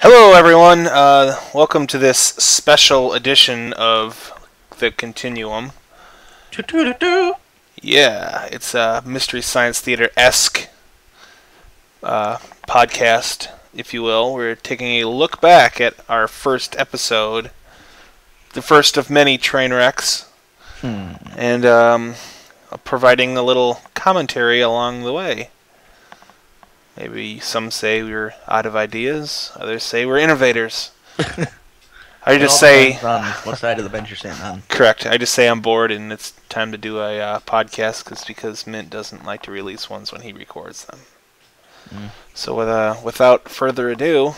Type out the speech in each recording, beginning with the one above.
Hello, everyone. Welcome to this special edition of the Continuum. Yeah, it's a Mystery Science Theater-esque podcast, if you will. We're taking a look back at our first episode, the first of many train wrecks, and providing a little commentary along the way. Maybe some say we're out of ideas, others say we're innovators. I just say... what side of the bench you're sitting on. Correct. I just say I'm bored and it's time to do a podcast because Mint doesn't like to release ones when he records them. So without further ado,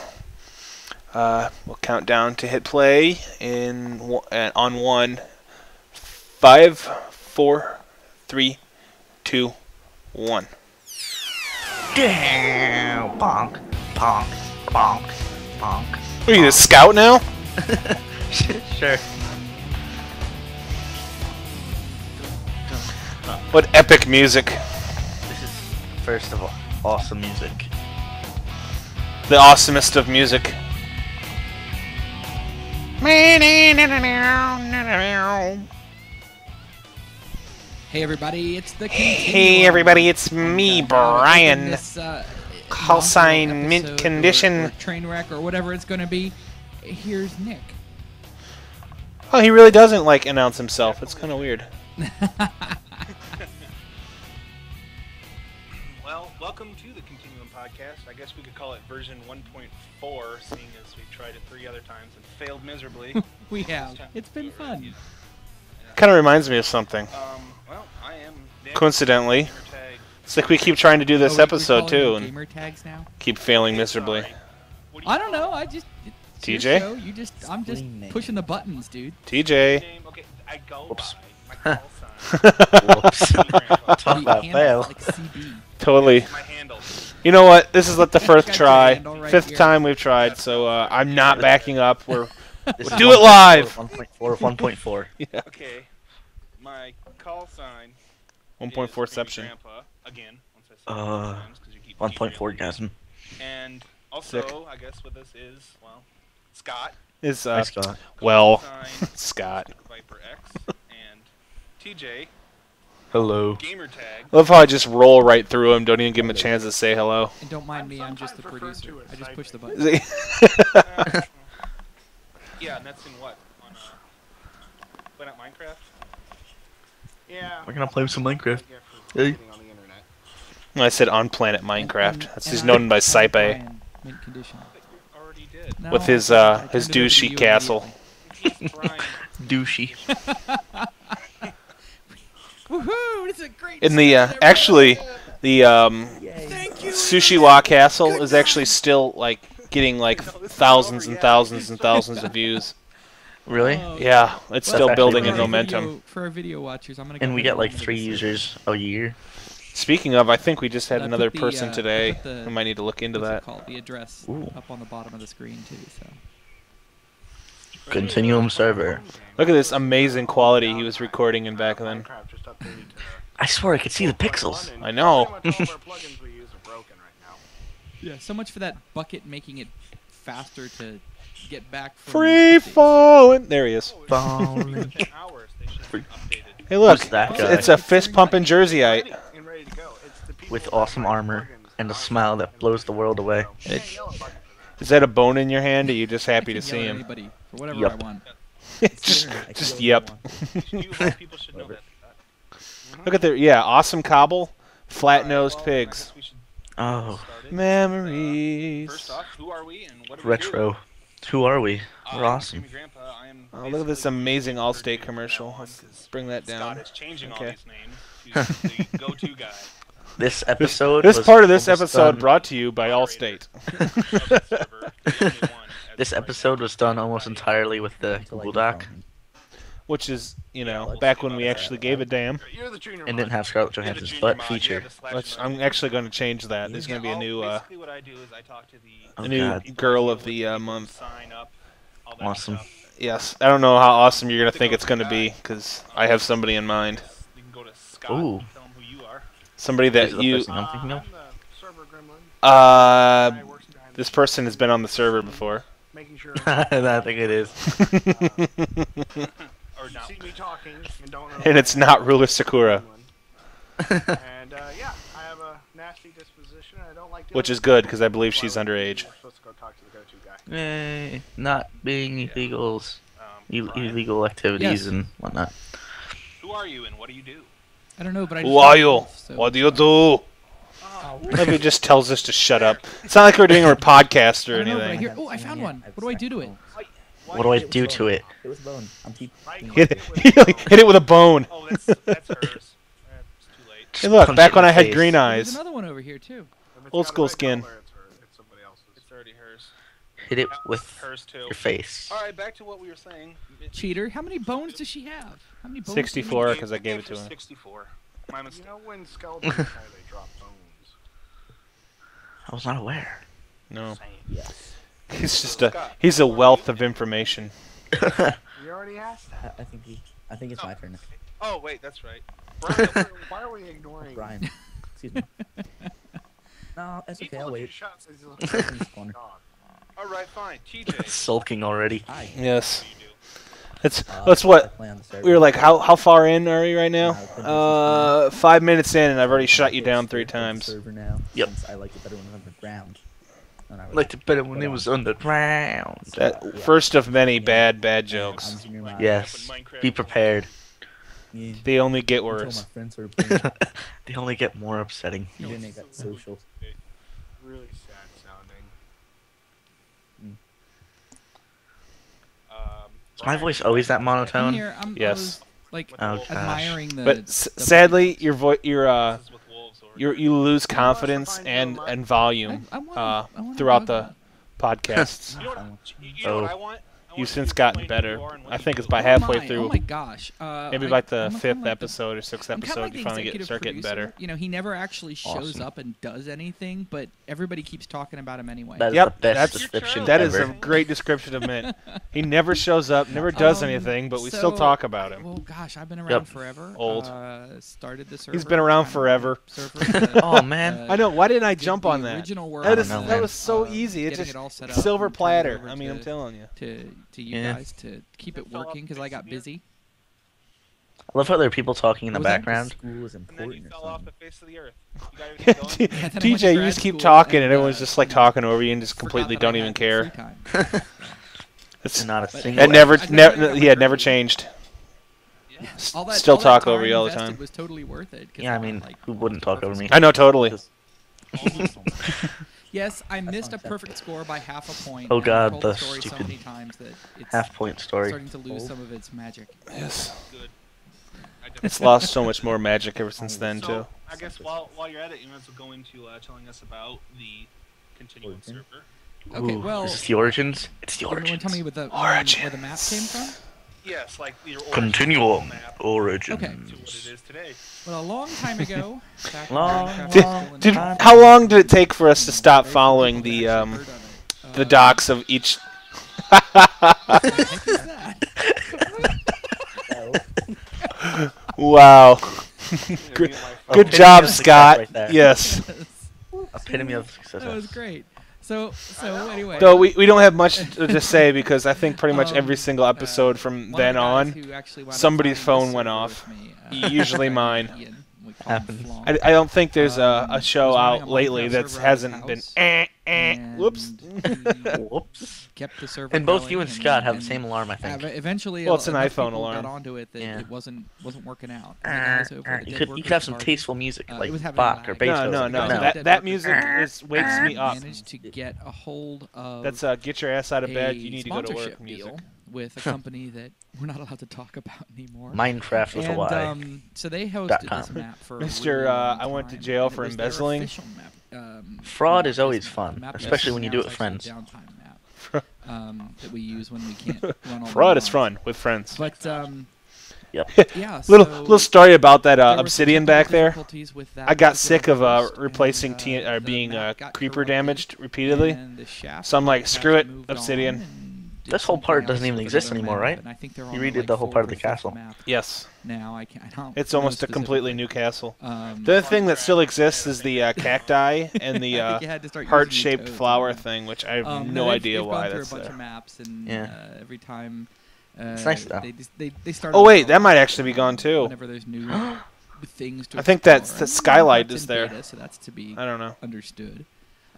we'll count down to hit play on 1, 5, 4, 3, 2, 1. Damn! Bonk, bonk, bonk, bonk. Are you the scout now? Sure. What epic music. This is, first of all, awesome music. The awesomest of music. Hey everybody, it's the Hey everybody, it's me, Brian. Call sign mint condition. Or train wreck or whatever it's going to be. Here's Nick. Oh, he really doesn't like announce himself. It's kind of weird. Well, welcome to the Continuum podcast. I guess we could call it version 1.4, seeing as we tried it 3 other times and failed miserably. We have. It's been fun. Kind of reminds me of something. Well, I am Coincidentally, it's like we keep trying to do this episode too, and gamer tags now? keep failing miserably. I don't know. It's TJ? your show. I'm just pushing the buttons, dude. TJ. Whoops. Whoops. Talk about fail. Like CB. Totally. You know what? This is like the first try. Fifth time we've tried, so I'm not backing up. We'll do it live. 1.4, 1.4. Yeah. Okay, my call sign. 1.4ception. Grandpa again. Once I say it times, 'cause you keep 1.4 gasm. And also, Sick. I guess with this is Scott. Is Hi, Scott. well, Sign, Scott. Viper X and TJ. Hello. Gamer tag. I love how I just roll right through him. Don't even give him a chance to say hello. And don't mind me, I'm just the producer. I just push the button. Yeah, and that's in what? On Planet Minecraft. Yeah. We're gonna play some Minecraft. Hey. I said on Planet Minecraft. That's he's known by Saipe Brian, mint condition. Already did. No, with his I turned it over to douchey you castle. Brian. Douchey. Woohoo! This is a great. In the actually, the Sushiwa Castle is actually still like getting like thousands and thousands and thousands of views. Really? Yeah, it's still actually building in really momentum. For our video watchers, I'm gonna. And go we ahead get like and 3 this. users a year. Speaking of, I think we just had And I another put the, person I today put the- who might need to look into What's it that. called? The address Ooh. up on the bottom of the screen too. So. Continuum server. Look at this amazing quality he was recording in back then. I swear I could see the pixels. I know. Yeah. So much for that bucket making it faster to get back. From Free updates. falling. There he is. Falling. Hey, look, Who's that guy? it's a fist pumping Jerseyite. With awesome armor and a smile that blows the world away. Is that a bone in your hand, or are you just I happy can to yell see at him? anybody for whatever Yup. I want. just yep. People should know that. Look at the awesome cobble, flat-nosed pigs. Oh, Memories. First off, who are we and what are we retro. Who are we? We're awesome. Jimmy Grandpa, I am Oh, look at this amazing Allstate commercial. Let's bring that down. Scott is changing Okay. all these names. He's the go-to guy. This episode. This was part of this almost episode done- brought to you by Allstate. This episode was done almost entirely with the Google Doc Which is, you know, back when we actually gave a damn. and didn't have Scarlett Johansson's butt feature. Which I'm actually going to change that. There's going to be a new, Basically what I do is I talk to the Oh, a new God. girl of the month. sign up, all that Awesome. stuff. Yes, I don't know how awesome you're going to think it's going to be, because I have somebody in mind. You can go to Scott, Ooh. tell him who you are. Somebody This that is the you... first thing I'm thinking of. This person has been on the server before. Making sure I think it is. Or not. see me talking and don't know. And it's not Ruler Sakura. And yeah, I have a nasty disposition. I don't like. Which is good, because I believe she's underage. We're supposed to go talk to the go-to guy. Yay, not being illegals, Brian, illegal activities Yes. and whatnot. who are you and what do you do? I don't know, but I. Who are you? What do you do? Maybe it just tells us to shut up. It's not like we're doing a podcast I or don't know, but I anything. hear. Oh, I found one. What do I do to it? What do I do to it? It was bone. I'm keep. Hit it with a bone. Oh, that's hers. It's too late. Hey, look, Punch back it when in I the had face. green There's eyes. another one over here too. If it's Old got a school red skin. color, it's somebody else's. It's already hers. Hit it Yeah, with hers too. your face. All right, back to what we were saying. Cheater. How many bones does she have? How many bones? 64, because I gave it to her. 64. My mistake. You know when skeletons die, they drop bones. I was not aware. No. Yes. He's a wealth of information. You already asked that. I think it's my turn. Oh, wait, that's right. Brian, why are we ignoring? Brian. Excuse me. No, that's okay. I'll wait. Shots as he's In looking this corner. dog. All right, fine. TJ. Sulking already. Hi. Yes. What do you do? That's I what play on the server. we were like. How far in are you right now? I've been 5 minutes in, and I've already shut you I down play 3 the times. Server now. Yep. Since I liked it better when it was underground. And I I liked it better when it was underground. That first of many Yeah. bad I'm jokes. junior mine. Yes. Minecraft. Be prepared. Yeah. They only get Until my worse. friends started playing. They only get more upsetting. Then they got social. Really sad sounding. Is my voice always that I'm monotone? here. I Yes. was, like Oh, gosh. admiring the. But the sadly, bones. your This is with wolves or you lose confidence and volume I want throughout the podcasts. You know what, Oh. you know what I want? I You've want since you to gotten explain who better. you are and what I you think do. it's by Oh halfway my, through. Oh my gosh. Maybe I- like the I'm 5th like the- episode or 6th I'm kinda episode, like you the finally executive start getting producer. better. You know, he never actually shows Awesome. up and does anything, but everybody keeps talking about him anyway. That is Yep, the best that's- description That is ever. a great description of Mint. He never shows up, never does Um, anything, but we so- still talk about him. Well, gosh, I've been around Yep. forever. Old. Started the server. He's been around kind of forever. server, Oh, man. I know. Why didn't I did jump the on that? original work That, is- and that then, was so easy. It getting just all set up silver and turned it platter. over I mean, I'm to- telling you. to you Yeah. guys to keep it working because I got busy. I love how there are people talking in the What was that? background. School is And then important you or fell off something. the face of the earth. You got everything going? Yeah, then I went to TJ, you grad just keep school talking, and everyone's uh, just like talking over you and just forgot completely that I don't had even free care. time. It's, And not a But- single. it never, I've never got my yeah, it never degree. changed. Yeah. All that, Still all that talk time over you all the invested time. Was totally worth it. 'cause Yeah, I I'm mean, like, who wouldn't talk over me? I know, totally. yes, I missed a unacceptable. perfect score by half a point. Oh, and I've God, told the story so stupid many times that it's Half-point story. starting to lose some of its magic. Yes. Good. I It's definitely- lost so much more magic ever since then, too. So, I guess while you're at it, you might as well go into telling us about the Continuum Origin? server. Okay, Ooh, well, is this the origins? It's the you want to origins. tell me where the map came from? Yes, like your origin Continuum map origins. Okay. to what it is today. Well, a long time ago, back in Long, Minecraft Did, school in did, Japan, how long did it take for us to stop very few following people the had actually heard of it. the docs of each? What the heck is that? Wow. Good, good Epitome job, of success Scott. right there. Yes. Epitome of success. That was great. So anyway. Though we don't have much to say because I think pretty much every Um, single episode from one of then the guys on, who actually wound up somebody's starting phone this went server off. with me, Usually mine. Ian, we call him Happens. Flonk. I don't think there's a was show running out a lately Minecraft that server out of his hasn't been. house, Whoops. and he Whoops. kept the server And both going, you and Scott have the same alarm, I think. Eventually, Well, it's an enough iPhone people alarm. got onto it that Yeah. it wasn't working out. And the guys over at You Dead could Workers have some Party, tasteful music, it like was having Bach or lag. Beethoven. No, no, no. No. That music wakes me up. managed to get a hold of That's get your ass out of bed. You a need to go to work. sponsorship Music. deal with a company that we're not allowed to talk about anymore. Minecraft with a And Y. so they hosted .com. this map for a Mr. really long I went to time, jail and it for was their embezzling. official map, Fraud map is always map. fun, The map especially is when you now do it is with actually friends. a downtime map that we use when we can't run all the Fraud is lines. fun with friends. But Yep. yeah, Little story about that there were some obsidian technical back there. difficulties with that I got particular sick of post, replacing and, being the map got creeper corrupted, damaged repeatedly. and the shaft So I'm like, had screw to it, moved on obsidian. and did This whole something part else doesn't even with exist another anymore, map, right? and I think they're on You the, redid like, the whole part of the 4th or 5th castle. map Yes. now. I don't It's know almost a completely specifically. new castle. Um, The thing that still exists is the cacti and the I think you had to start using your heart-shaped toes, flower yeah. thing, which I have no, no they've- idea they've why gone through that's a bunch there. of maps, and Yeah. every time It's nice, though. they start. Oh over wait, a that lot, might actually be gone too. Whenever there's new things to I think explore. that's the And, skylight that's is in there. beta, so that's to be I don't know. understood.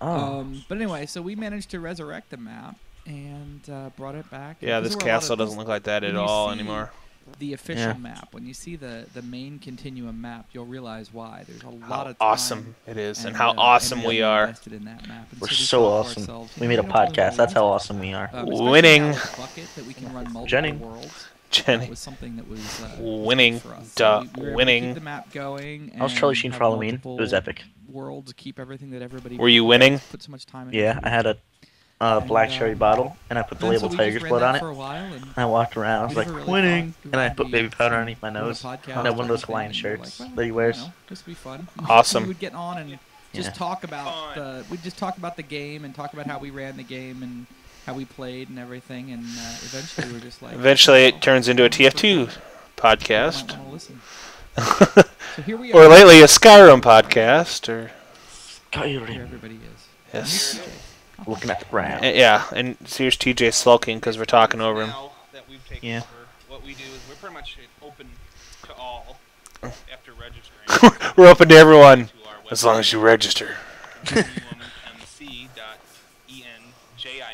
Oh. But anyway, so we managed to resurrect the map and brought it back. Yeah, Because this there were a lot castle of- doesn't look like that at when you all see anymore. The official Yeah. map, when you see the main Continuum map, you'll realize why. There's a lot How of time awesome it is, and how awesome energy we are. invested in that map. And We're we so thought to awesome. ourselves, We made a you know, we're podcast. That's how gonna awesome we are. especially Winning. now with Bucket, that we can run multiple Jenny. worlds. Jenny. That was something that was Winning. good for us. Duh. So we were able to Winning. keep the map going. I was Charlie and Sheen have for Halloween. It was multiple epic. Worlds, keep everything that everybody. Were you winning? Put so much time into. Yeah, I had a black cherry bottle, and I put the And label so we just Tiger's ran Blood that on it. for a while, and And I walked around. I was we like, never really winning. thought it And I would put be baby powder some underneath my little nose. podcast And I had one of those type Hawaiian thing, and we were shirts like, well, that he wears. you know, this would be fun. Awesome. We would get on and just Yeah. talk about we'd just talk about the game and talk about how we ran the game and how we played and everything. And eventually we're just like. Eventually, it well, turns into a TF2 you might podcast, wanna listen. So here we are. or lately a Skyrim podcast, or Here Skyrim. everybody is. yes, Looking at the ground. yeah. And here's TJ sulking because we're talking over him. Now that we've taken Yeah. over, what we do is we're pretty much open to all after registering. We're open to everyone to our as long as you register.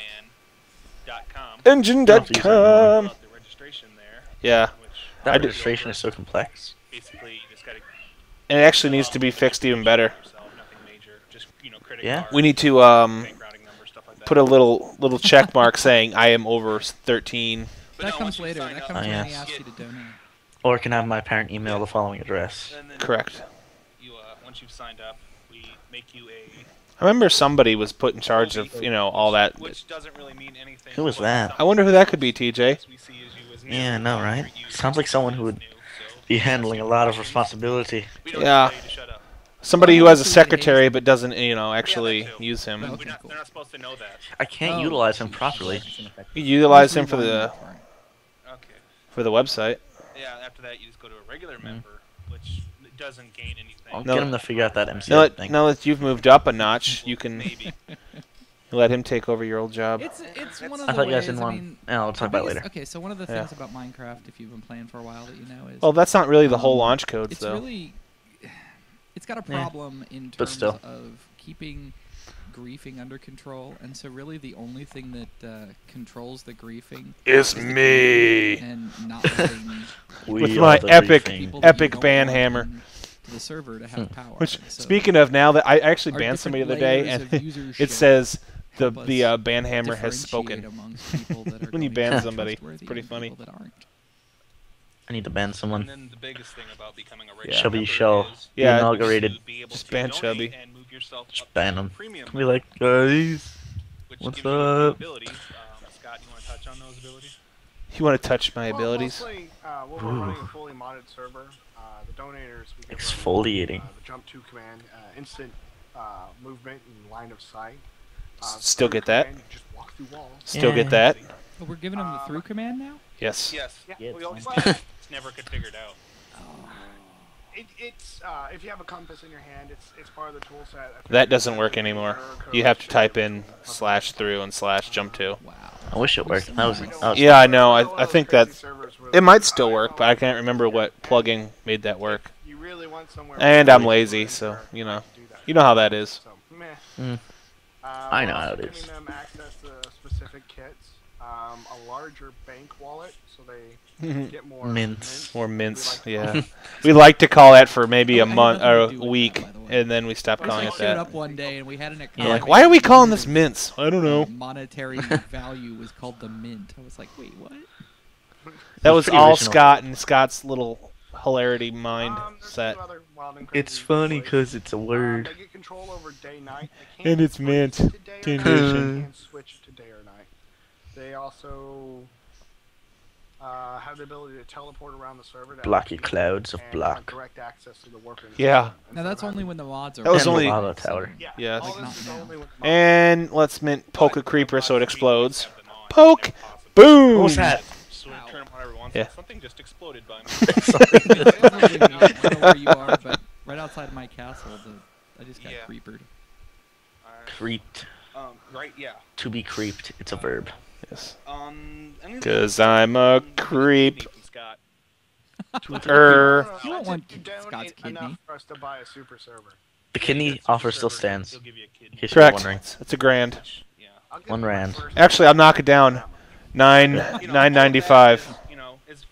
continuummc.enjin.com. Engine.com. Fill out the registration there, Yeah, which That I did- registration is so complex. basically you just gotta and it actually needs to be fixed even better. yourself, nothing major, just credit Yeah. card, We need to bank routing number, stuff like that. put a little check mark saying I am over 13. But That no, comes once you later. sign That up, comes Oh, when yeah. he asks you to donate. Or can have my parent email the following address. and then Correct. You once you've signed up, we make you a I remember somebody was put in charge of all that. which doesn't really mean anything. Who was but that? I wonder who that could be, TJ. we see as you as new, Yeah, I know, right? treat you Sounds like someone who would as new, so be handling a lot of responsibility. we don't Yeah. tell you to shut up. Somebody who Well, has a that's who he secretary hates. but doesn't actually that too. use him. Okay, We're not, cool. they're not supposed to know that. I can't Oh. utilize him properly. You utilize him Let's for rewind the that part. Okay. website. Yeah. After that, you just go to a regular member, which doesn't gain anything. I'll No. get him to figure out that MC Now that, thing. now that you've moved up a notch, you can Maybe. let him take over your old job. It's one of I the thought you guys ways. didn't I want. mean, No, I'll the talk about it biggest- later. Okay, so one of the Yeah. things about Minecraft, if you've been playing for a while, that you know is Well, that's not really the whole launch codes, it's though. really it's got a Yeah. problem in But terms still. of keeping griefing under control, and so really the only thing that controls the griefing It's is the me. community and not letting We With are my the epic- briefing. people that you Epic don't ban want hammer. to the server to have power. Which, And so speaking of, now that I actually our banned somebody the other different day, layers and of usership it says the help the us ban hammer has differentiate spoken. amongst people that are When you going to ban be somebody. It's trustworthy pretty and funny. people that aren't. I need to ban And someone. then the biggest thing about becoming a Yeah. regular Chubby member shall is be Yeah, inaugurated. to be able Just to ban donate Chubby. and move yourself Just up ban to him. premium Be like, guys, which what's gives you a few up? abilities. Scott, you want to touch on those abilities? You want to touch my Well, abilities? Mostly, when we're running a fully modded server, the donators we give them, Exfoliating. the jump to command, instant movement and line of sight. Still through get that? command, you just walk through walls. Still Yeah. get that? But we're giving them the through command now. Yes. Yes. Yeah, we it's always fine. did. It's never configured out. It's if you have a compass in your hand, it's part of the tool set. I think That doesn't there's work a anymore. error You code have to shared type with in the slash through and slash jump to. Wow. I wish it worked. That was. Yeah, I know. One of I those think crazy that's. servers where It might like, still I work, know but I can't remember what plugin made that work. You really want somewhere And where I'm you lazy, can so, you know. do that. You know how that is. So, meh. Mm. We're I know how also it is. giving them access to specific kits, a larger bank wallet, so they get more Mints. More We mints, like to yeah. call we like to call that for maybe Oh, a I had month nothing or to a do with week, that, by the way. and then we stopped I calling just it showed that. up one day and we had an account. Yeah. Like, why are we calling this mints? I don't know. Monetary value was called the mint. I was like, wait, what? That It was was pretty all original. Scott and Scott's little hilarity mind there's set. two other wild and crazy It's funny places. because it's a word. They get control over day night. They can't And it's switch mint to day or night, condition. They can't switch to day or night. They also have the ability to teleport around the server. to Blocky other clouds of and block. have direct access to the workers. Yeah. Now that's only when the mods are. That was And only- lava tower. Yeah. Yes. All Like, this is not now. only with mods. And let's mint poke a creeper so it explodes. Have them on Poke! whenever possible. Boom! What was that? So we turn them on every once. Yeah. Something just exploded by me. Probably me. I don't know where you are, but right outside my castle, I just got Yeah. creepered. Creeped. Right, yeah. To be creeped. It's a verb. Yes. Anything 'Cause I'm a creep. from Scott? You don't want Scott's donate kidney. enough for us to buy a super server. The kidney offer still stands. He'll give you a In kidney. case you're Correct. wondering. It's a grand. Yeah. I'll give One you my rand. first- Actually, I'll knock it down. $9.95.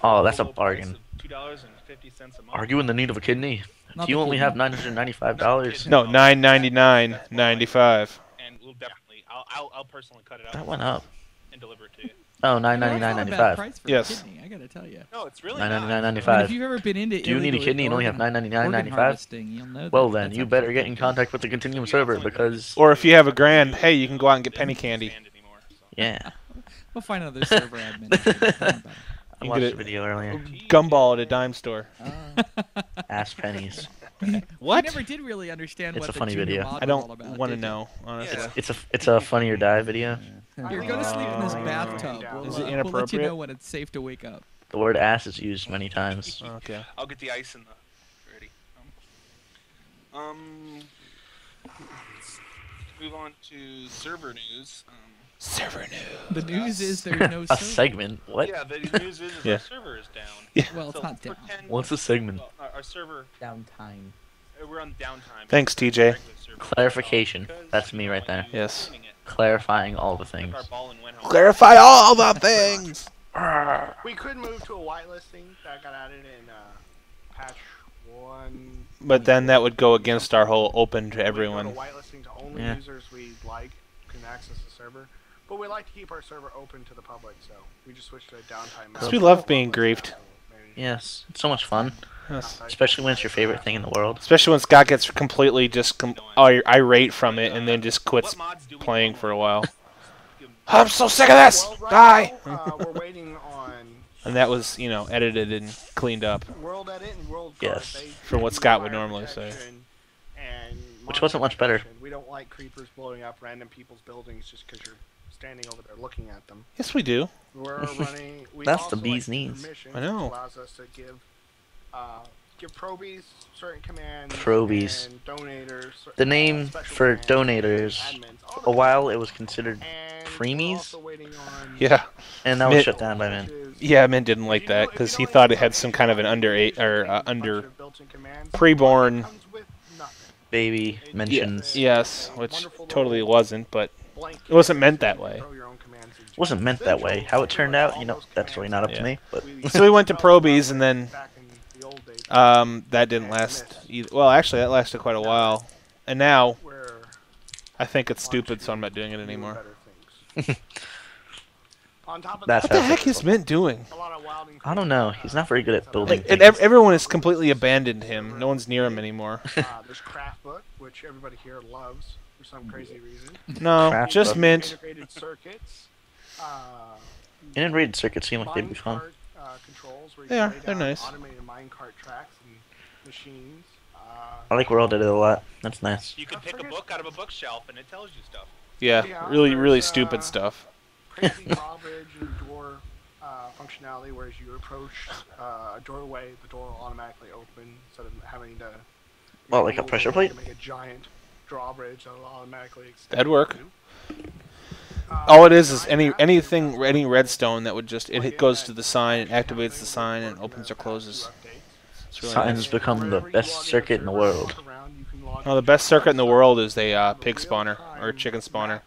Oh, that's a bargain. $2.50 a month. Are you in the need of a kidney? Not Do you the only kidney. have $995? No, $9.99.95. And we'll definitely, I'll personally cut it out. That went up. And deliver it to you. Oh, That's not a bad $999.95. price for Yes. a kidney, I gotta tell you. No, it's really $999.95. I mean, if you've ever been into Do you need a illegal kidney and only have organ $999.95? harvesting, you'll know Well that then, that's you actually better get in pretty good. contact with the Continuum server because Or if you have a grand, hey, you can go out and get penny candy. yeah, We'll find another server admin. Don't worry about it. I You watched get the video earlier. Gumball at a dime store. Ass pennies. What? I never did really understand It's what a the funny junior video. mod I was all don't about. want to did you? know, honestly. It's a funny or die video. Here, go to sleep in this bathtub. Is it We'll let you inappropriate? know when it's safe to wake up. The word ass is used many times. Okay. I'll get the ice in the ready. Let's move on to server news. Server news. The news is there's no A server. segment. What? Yeah, the news is Yeah. our server is down. Yeah. Well, it's So not down. pretend- What's a segment? well, our server, Downtime. we're on downtime. Thanks, TJ. Regular server. Clarification. Because That's me right there. Yes. doing it. Clarifying all the Took things. our ball and went home. Clarify all the things. We could move to a whitelisting that got added in patch 1. But then that would go against our whole open to We everyone. go to whitelisting to only Yeah. users we like can access the server. But we like to keep our server open to the public, so we just switched to a downtime. Because we love being griefed. Yes, it's so much fun, Yes. especially when it's your favorite thing in the world. Especially when Scott gets completely just irate from it and then just quits What mods do we playing own? for a while. I'm so sick of this! Well, right Die! now, we're waiting on And that was, edited and cleaned up. World Edit and World Yes. Card. They From what do Scott would fire normally say. protection and Which wasn't much better. protection. We don't like creepers blowing up random people's buildings just because you're standing over there looking at them. Yes, we do. We're running. We That's the also bee's like knees. permission, I know. Which allows us to give probies certain commands. Probies. And donators. The name special for commands, donators, admins, all a the while it was considered And preemies? we're also waiting on, Yeah. and that was Mid- shut down by which men. is- Yeah, Min didn't like if you that know- if because you he know thought it anything had some kind of an about under eight donation, or it contains a bunch under of built-in commands, preborn. but it comes with nothing. Baby It mentions. just- Yes, a which wonderful totally little wasn't, but blank it wasn't meant canvas that way. throw your own commands into. Wasn't meant that way. How it turned out, that's really not up Yeah. to me. But So we went to probies and then Back in the old days, that didn't last either. Well, actually, that lasted quite a while. And now where I think it's stupid, so I'm not wanted doing it to do anymore. better things. On top of That's What the that, heck is Mint doing? a lot of wild and I don't know. He's not very good at building And things. everyone has completely abandoned him. No one's near him anymore. There's Craft Book, which everybody here loves for some crazy reason. No, Craft just book. Mint. Integrated circuits. Integrated circuits seem like they'd be fun. Minecart, controls where you They can are. lay They're down nice. Automated minecart tracks and machines. I like World Edit a lot. That's nice. You can pick a book out of a bookshelf and it tells you stuff. Yeah, really, really there's, stupid stuff. Crazy drawbridge and door functionality, where as you approach a doorway, the door will automatically open instead of having to. Well, like a pressure plate? Make a giant drawbridge that will automatically extend. That'd work. Uh, All it is any redstone that would just it goes to the sign, it activates the sign, and opens or closes. It's really Signs nice. become the best circuit in the world. Oh, the best circuit in the world is a pig spawner or a chicken spawner.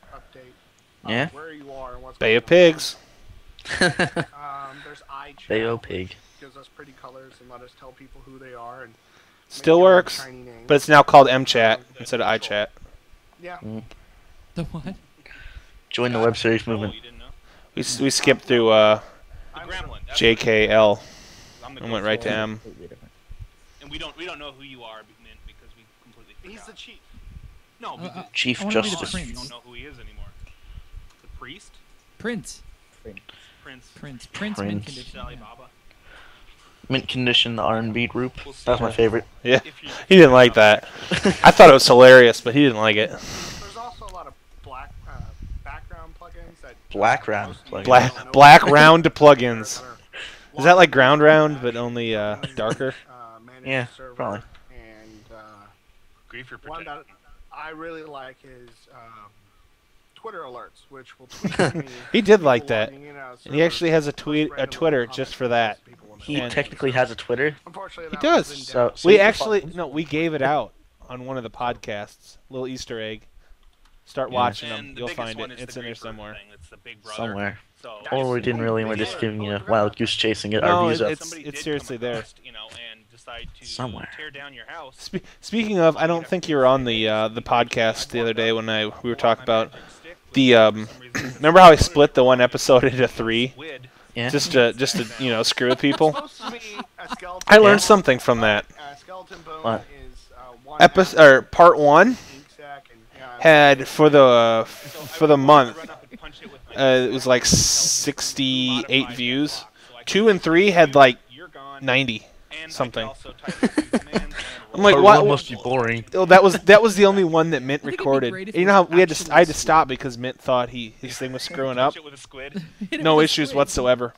Yeah? Bay of Pigs. There's iChat, Bayo which Pig. gives us pretty colors and let us tell people who they are. And Still make their own works, shiny names. but it's now called MChat instead of iChat. Yeah. The what? Join the web series Oh, movement. you didn't know? We skipped through The Gremlin. that's JKL I'm the and went right to ghost. M. Completely different. And we don't know who you are Mint, because we completely forgot. He's the chief. No, because Chief I wanna be the Justice. we prince. don't know who he is anymore. The priest? Prince. Prince. Mint Prince. condition. Sally yeah. Baba. Mint Condition, the R&B group. We'll see. That was my favorite. Yeah, If you- he didn't like that. I thought it was hilarious, but he didn't like it. There's also a lot of background plugins plugins that Black round most people plugins. don't know Black about. round There plugins. are Is that like lots of ground ways to round, but actually only plug in, darker? manage Yeah, the server, probably. And Grief for one protection. that I really like is Twitter alerts, which will tweet to me. He did people like that. logging in and out of And he actually has a servers, tweet, post a random Twitter little just comments for that that. people when they He log into the technically server. has a Twitter. Unfortunately, He that does. was in So- depth. so We you can actually follow- no, we gave it out on one of the podcasts. Little Easter egg. Start Yeah. watching And them. the You'll biggest find one it. is It's the in there Grief for somewhere. thing. It's the big brother. Somewhere. So Or we didn't really, and we're just giving you wild goose chasing it. Our No, views up. it's somebody did seriously come there. across, and decide to Somewhere. tear down your house. Speaking of, I don't think you were on the podcast the other day when we were talking about the remember how I split the one episode into 3 Yeah. just to screw with people. It's supposed to be a skeleton I learned bone, something from that. Skeleton bone What? is one Part 1 ink sac and, had for the month it was like 68 views. 2 and 3 had like 90 something. I'm like, Part what? one must be boring. Oh, that was the only one that Mint I think it'd be recorded. great if You it know how was I had to actual stop because Mint thought his thing was screwing up. Punch it with a squid. Hit it No with a issues squid. whatsoever.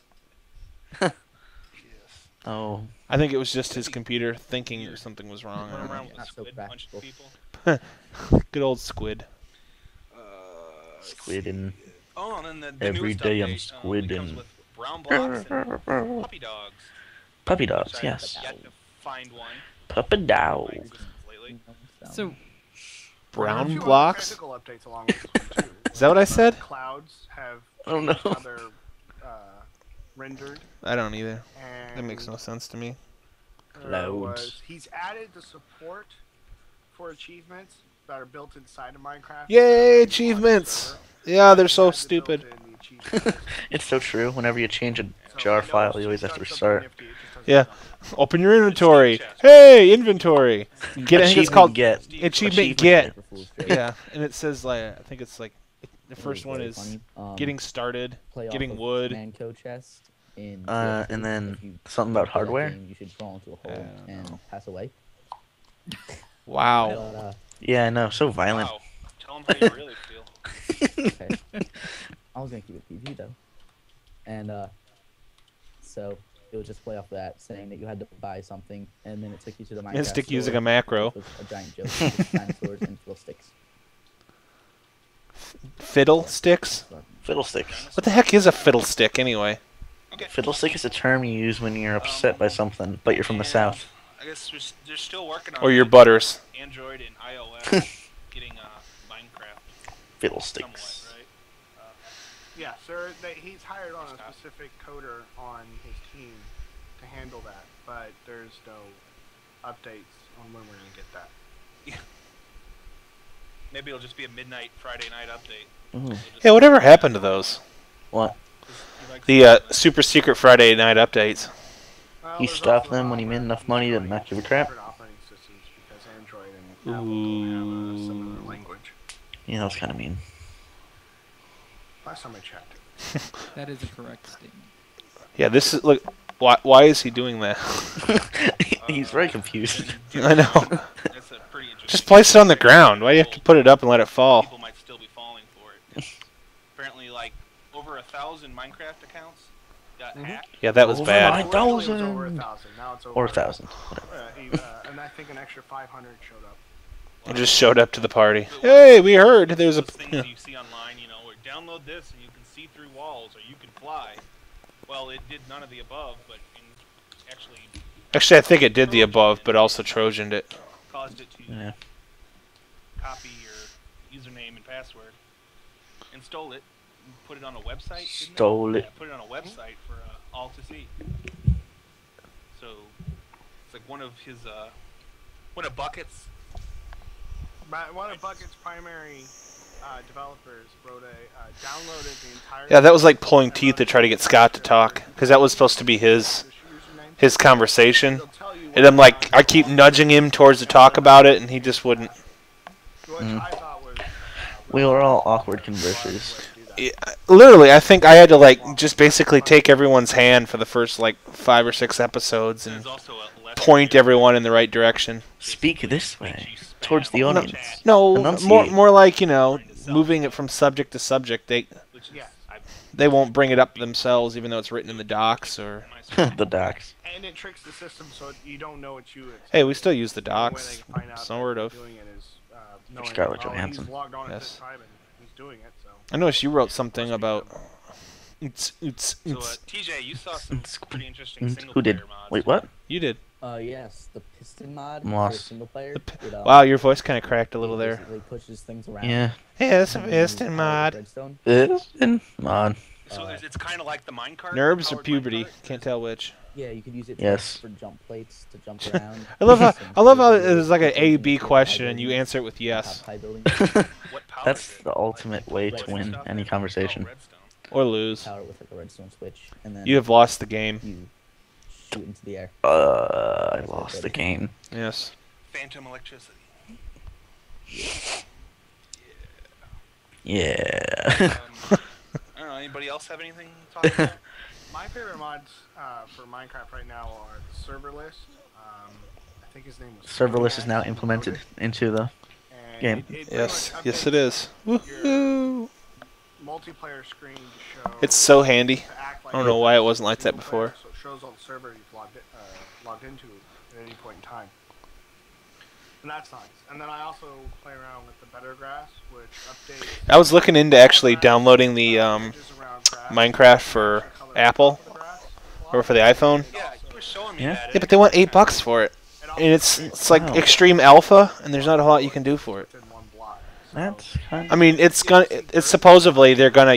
Oh. I think it was just his computer thinking something was wrong. I Run don't know. around with a Not so squid, punch practical. people. Good old squid. Squid and Oh, and then the Every newest day I'm update, squid it comes and- with brown blocks and puppy dogs. puppy which dogs. I've Yes. yet to find one. Puppy in my dog. existence lately. So Brown a few other blocks? technical updates along with this one, too. Is that what I said? Clouds have Oh no. how they're rendered. I don't either. And That makes no sense to me. Clouds. He's added the support for achievements that are built inside of Minecraft. Yay, on the achievements! server. Yeah, they're so He has it stupid. built in the achievements. It's so true. Whenever you change a So jar I know file, it's you always just have to done something restart. nifty, it just doesn't Yeah. sound good. Open your inventory. chest. Hey, inventory. Get. I think it's called get. achievement get. Yeah, and it says like I think it's like the first one is getting started, getting wood. Manco chest in And then something about hardware? You should fall into a hole I don't and know. pass away. Wow. But, Yeah, I know. So violent. Wow. Tell them how you really feel. okay. I was gonna keep it PG though, and so it would just play off that, saying that you had to buy something, and then it took you to the Minecraft Stick store, using a macro. which was a giant joke. With dinosaurs and fiddlesticks. Fiddlesticks. Fiddlesticks. What the heck is a fiddlestick anyway? Fiddlestick is a term you use when you're upset by something, but you're from the And south. I guess they're still working on Or your butters. Android and iOS getting Minecraft Fiddlesticks. somewhat, right? Yeah, sir. He's hired on a specific coder on his team to handle that, but there's no updates on when we're gonna get that. Maybe it'll just be a midnight Friday night update. Ooh. We'll just- Yeah, whatever happened to those? What? he likes The to- super secret Friday night updates. Well, He there's stopped also them when he made enough money to not give a crap. different operating systems because Android and Apple don't have a similar language. Yeah, that was kind of mean. Last time I checked. that is a correct statement. Yeah, this is look. Why is he doing that? He's very confused. I know. That's a pretty interesting. Just place it on the ground. Why do you have to put it up and let it fall? People might still be falling for it. Apparently, like over 1,000 Minecraft accounts got hacked. Yeah, that was Over bad. my- Originally it was over 1,000. 1,000. Now it's over Or 1,000. and I think an extra 500 showed up. It just showed up to the party. Hey, we heard there's a. Those things you see online, where download this and you can see through walls or you can fly. Well, it did none of the above, but actually Actually, I think it did the above, but also Trojaned it. caused it to Yeah. copy your username and password and stole it and put it on a website. didn't Stole it. Yeah, put it on a website for all to see. So it's like one of Bucket's. One of Bucket's primary developers wrote downloaded the entire. Yeah, that was like pulling teeth to try to get Scott to talk, because that was supposed to be his conversation. And I'm like, I keep nudging him towards to talk about it, and he just wouldn't. Which I thought was. We were all awkward conversers. Literally, I think I had to like just basically take everyone's hand for the first like 5 or 6 episodes and There's also a lesson point here. everyone in the right direction. Speak this way, towards the audience. No, Enunciate. more like moving it from subject to subject. which is Yes. they won't bring it up themselves, even though it's written in the docs. Or The docs. And it tricks the system so you don't know it's you. hey, we still use the The only way docs. they can find out Sort that of. you're doing it is knowing Scarlett oh, Johansson. he's logged on at this Yes. time and he's doing it. So I noticed you wrote something about. So, TJ, you saw some pretty interesting Who single-player did? mods. Wait, what? You did. Yes, the piston mod I'm for lost. single player. Wow, your voice kind of cracked a little there. Basically pushes things around. Yeah. Hey, that's a and then you piston power mod. the redstone. Piston mod. So it's kind of like the minecart. Nerves or powered puberty? minecart? Can't tell which. Yeah, you could use it Yes. for jump plates to jump around. I love how Basically, it's like an you A can B use it question high and you buildings, answer it with yes high buildings, What power That's is it? the ultimate way to redstone win stuff. any conversation. Oh, redstone. or lose. power it with like a redstone switch, and then You have lost the game. you shoot into the air. I lost the game. Yes. Phantom electricity. Yeah. I don't know. Anybody else have anything to talk about? my favorite mods for Minecraft right now are the serverless. I think his name was. Serverless is now Stonehenge, who implemented wrote it, into the and game. it pretty Yes. much Yes, it updates is. your Woohoo! multiplayer screen to show. It's so handy. to act like I don't know why it wasn't like that single player, before. So it shows all the server you've logged into at any point in time. And that's nice. And then I also play around with the Better Grass, which updates. I was looking into actually downloading the images around grass, Minecraft for color on Apple top of the grass. or for the iPhone. Yeah, you were showing me Yeah? that. Yeah, but they want $8 for it, and it's like Wow. extreme alpha, and there's not a whole lot you can do for it. Within one block. So That's kind I mean, it's supposedly they're gonna,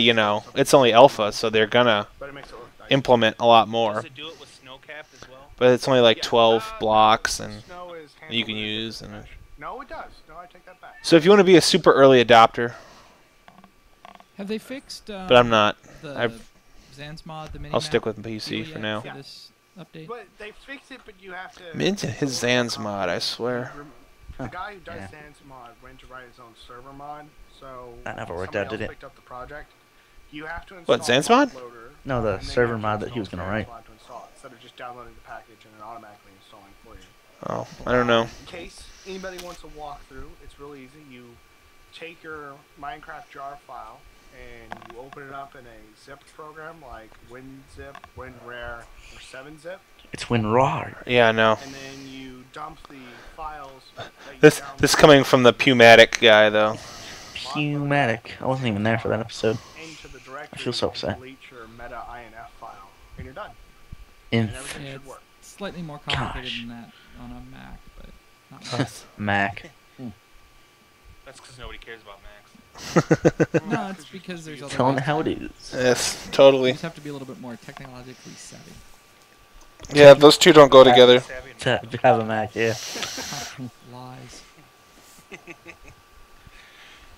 it's only alpha, so they're gonna but it makes it look nice. implement a lot more. Does it do it with snowcap as well? But it's only like Yeah, 12 blocks, and Snow is you can handled in a use, different and fashion. No, it does. No, I take that back. so if you want to be a super early adopter, Have they fixed? but I'm not. The I've- Sans mod, the mini I'll stick with PC for now. For this update. But they fix it, but you have to. I'm into his Sans mod, I swear. The guy who does Yeah. Sans mod went to write his own server mod, so That never worked somebody out, did else it? picked up the project. You have to install What, Sans mod? Loader, No, the and then you server have to mod that he was install gonna Sans write. mod to install it, instead of just downloading the package and then automatically installing for you. Oh, I don't know. In case anybody wants a walkthrough, it's real easy. You take your Minecraft jar file and you open it up in a zip program like WinZip, WinRare, or 7-Zip, It's WinRAR. Yeah, I know. and then you dump the files. That you This downloaded coming from the Pumatic guy though. Pumatic. I wasn't even there for that episode. into the directory. I feel so and upset. Delete your meta INF file, and you're done. In And everything Yeah, should it's work. slightly more complicated Gosh. than that on a Mac, but not much. Mac. That's because nobody cares about Macs. No, it's because there's other Telling ways. how it is. Yes, You totally. just have to be a little bit more technologically savvy. Yeah, those two don't go together. Savvy and- To have a Mac, yeah. Lies.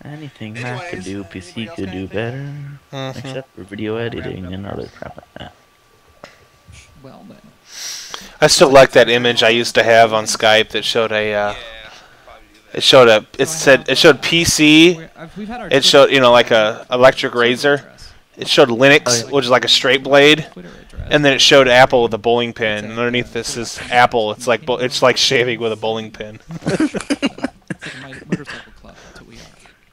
Anything Mac could do, Anyways, PC anybody else could got do anything? better. Mhm. Except for video editing and other crap like that. Well then. I still like that image I used to have on Skype that showed a. Yeah, probably do that. It showed PC. We've had our It showed like a electric razor. It showed Linux, which is like a straight blade, Twitter address. and then it showed Apple with a bowling pin. And underneath this is Apple. It's like shaving with a bowling pin. It's like a motorcycle club. That's what we are.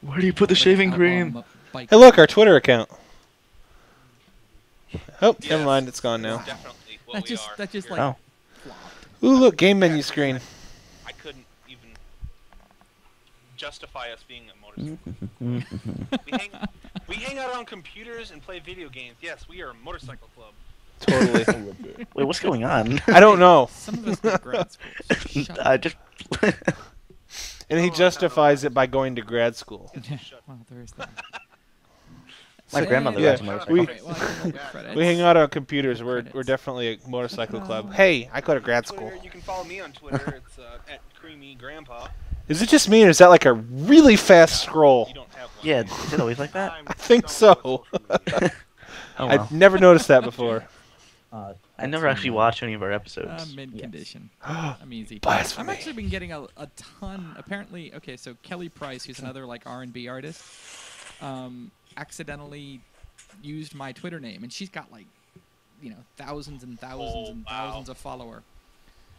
Where do you put the Like shaving outlaw cream? bike- Hey, look, our Twitter account. Oh, Yes, never mind, it's gone now. that's definitely what That we just are. that just You're- like Oh. flopped. Ooh, look, game menu screen. I couldn't even justify us being a motorcycle. we hang out on computers and play video games. Yes, we are a motorcycle club. Totally. Wait, what's going on? I don't know. Some of us go to grad school. So shut I up. just. And he justifies it by going to grad school. Yeah, well, there is that. My Say grandmother it. Yeah, rides a motorcycle. we- Okay, well, I can hold credits. We hang out on computers. We're Credits. definitely a motorcycle club. Hey, I go to grad school. Twitter, you can follow me on Twitter. It's at Creamy Grandpa. Is it just me, or is that like a really fast scroll? You don't have one. Yeah, is it always like that? I'm I think so so. with social media. Oh well. I've never noticed that before. I never actually watch any of our episodes. Mid Yes. condition. I'm easy. Blasphemy. I've actually been getting a ton. Apparently, okay, so Kelly Price, who's another like R&B artist, accidentally used my Twitter name, and she's got like, thousands and thousands and wow. thousands of follower.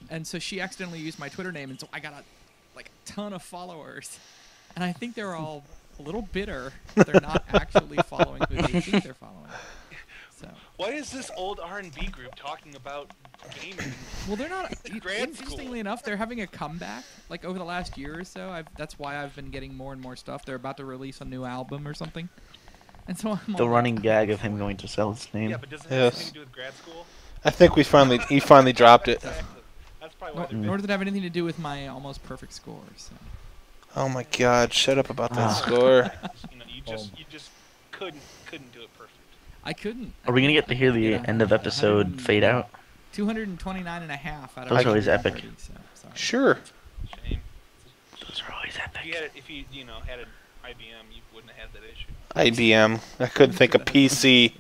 And so she accidentally used my Twitter name, and so I got a ton of followers, and I think they're all a little bitter that they're not actually following who they think they're following. So. Why is this old R&B group talking about gaming? Well, they're not. Grad Interestingly school. enough, they're having a comeback. Like over the last year or so, that's why I've been getting more and more stuff. They're about to release a new album or something, and so I'm The all running like, gag of him going to sell his name. Yeah, but does it have Yes. anything to do with grad school? I think he finally dropped it. Exactly. That's probably why nor, they're nor does it have anything to do with my almost perfect score. So. Oh my God! Shut up about that Ah. score. you know, you just couldn't do it perfect. I couldn't. Are we gonna get to hear the end of episode fade out? 229 and a half out of Those are always epic. 130, so, sorry. Sure. Shame. Those are always epic. If you had an IBM, you wouldn't have had that issue. IBM. I couldn't think of PC.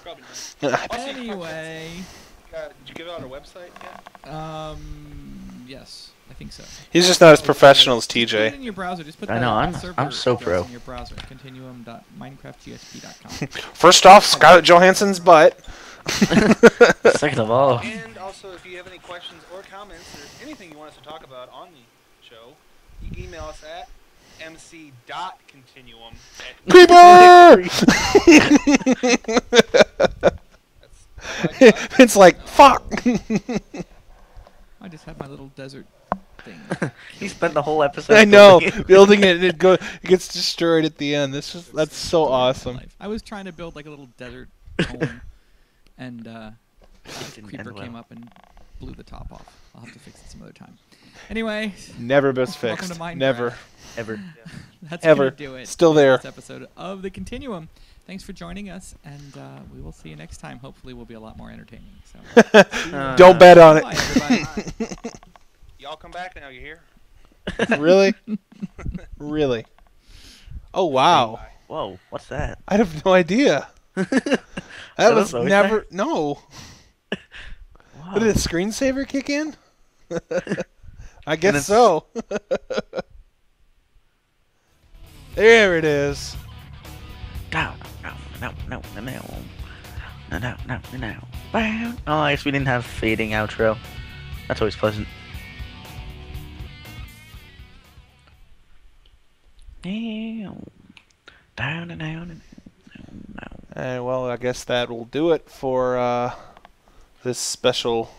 Probably not. Anyway, Did you give out our website yet? yes, I think so. He's just not as professional as Just put it TJ. in your browser. Just put I the know, I'm server so address pro. in your browser. Continuum.minecraftgsp.com. First off, Scarlett Johansson's butt. Second of all, And also, if you have any questions or comments or anything you want us to talk about on the show, you can email us at mc.continuum. Creeper! It's like, fuck! I just had my little desert thing. he spent the whole episode. I know, building it. building it and it gets destroyed at the end. That's so awesome. I was trying to build like a little desert home, and Didn't creeper end well. came up and blew the top off. I'll have to fix it some other time. Anyway, Never been Welcome fixed. to Minecraft. Never. Ever. that's Ever. gonna do it. Still there. This episode of the Continuum. Thanks for joining us, and we will see you next time. Hopefully, we'll be a lot more entertaining. So, Don't bet on bye, everybody. Y'all come back now, you hear? it. Really? Really? Oh, wow. Whoa, what's that? I have no idea. That was voice never... actor? No. Wow. Did a screensaver kick in? I guess it's- so. There it is. No. Oh, I guess we didn't have fading outro. That's always pleasant. Well, I guess that will do it for this special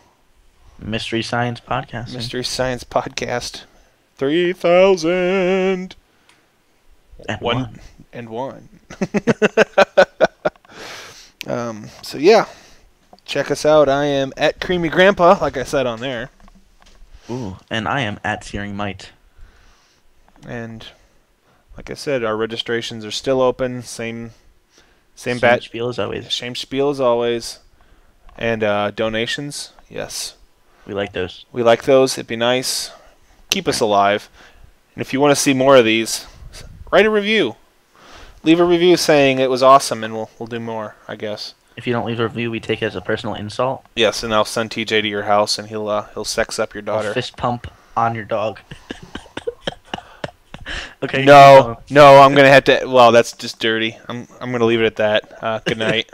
Mystery Science Podcasting. Mystery Science Podcast. 3,000 And one. and one. So yeah, check us out. I am at Creamy Grandpa, like I said on there, Ooh, and I am at Searing Might. and like I said, our registrations are still open. Same Same batch. spiel as always. Same spiel as always. And donations, yes, We like those. we like those. It'd be nice. Keep us alive. And if you want to see more of these, write a review. Leave a review saying it was awesome, and we'll do more, I guess. If you don't leave a review, we take it as a personal insult. Yes, and I'll send TJ to your house, and he'll sex up your I'll daughter. fist pump on your dog. Okay. No, I'm gonna have to. Well, that's just dirty. I'm gonna leave it at that. Good night.